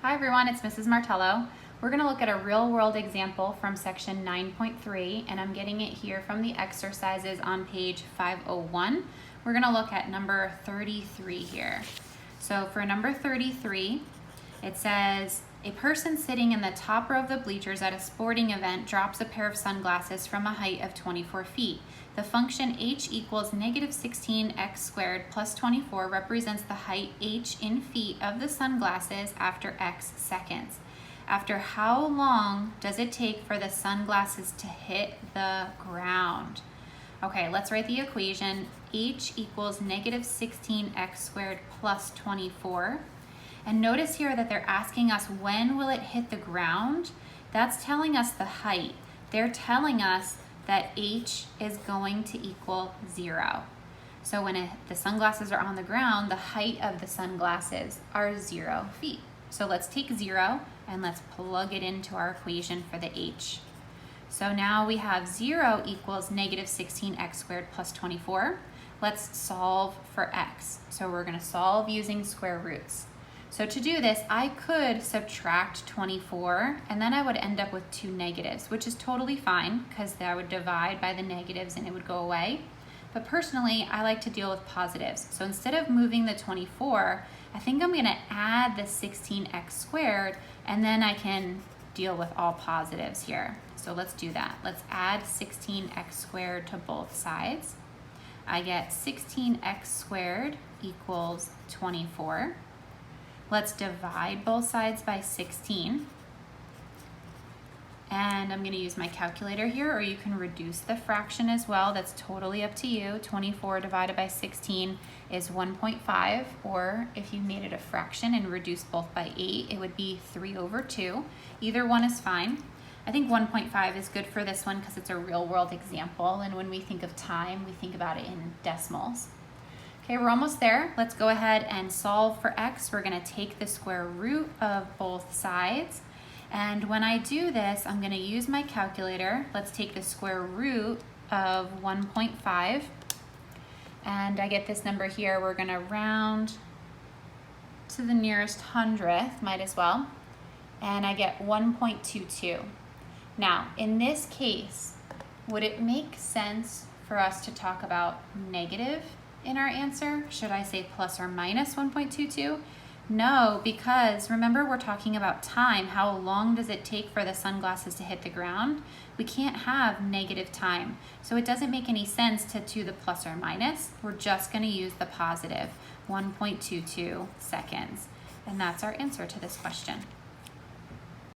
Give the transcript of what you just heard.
Hi everyone, it's Mrs. Martello. We're going to look at a real-world example from section 9.3, and I'm getting it here from the exercises on page 501. We're going to look at number 33 here. So for number 33, it says, a person sitting in the top row of the bleachers at a sporting event drops a pair of sunglasses from a height of 24 feet. The function h equals negative 16x squared plus 24 represents the height h in feet of the sunglasses after x seconds. After how long does it take for the sunglasses to hit the ground? Okay, let's write the equation. H equals negative 16x squared plus 24. And notice here that they're asking us when will it hit the ground? That's telling us the height. They're telling us that h is going to equal 0. So when the sunglasses are on the ground, the height of the sunglasses are 0 feet. So let's take 0 and let's plug it into our equation for the h. So now we have 0 equals negative 16x squared plus 24. Let's solve for x. So we're going to solve using square roots. So to do this, I could subtract 24 and then I would end up with two negatives, which is totally fine because I would divide by the negatives and it would go away. But personally, I like to deal with positives. So instead of moving the 24, I think I'm gonna add the 16x squared and then I can deal with all positives here. So let's do that. Let's add 16x squared to both sides. I get 16x squared equals 24. Let's divide both sides by 16. And I'm going to use my calculator here, or you can reduce the fraction as well. That's totally up to you. 24 divided by 16 is 1.5, or if you made it a fraction and reduced both by 8, it would be 3/2. Either one is fine. I think 1.5 is good for this one because it's a real world example, and when we think of time, we think about it in decimals. Okay, we're almost there. Let's go ahead and solve for x. We're going to take the square root of both sides. And when I do this, I'm going to use my calculator. Let's take the square root of 1.5. And I get this number here. We're going to round to the nearest hundredth, might as well. And I get 1.22. Now, in this case, would it make sense for us to talk about negative in our answer? Should I say plus or minus 1.22? No, because remember we're talking about time. How long does it take for the sunglasses to hit the ground? We can't have negative time. So it doesn't make any sense to do the plus or minus. We're just going to use the positive, 1.22 seconds. And that's our answer to this question.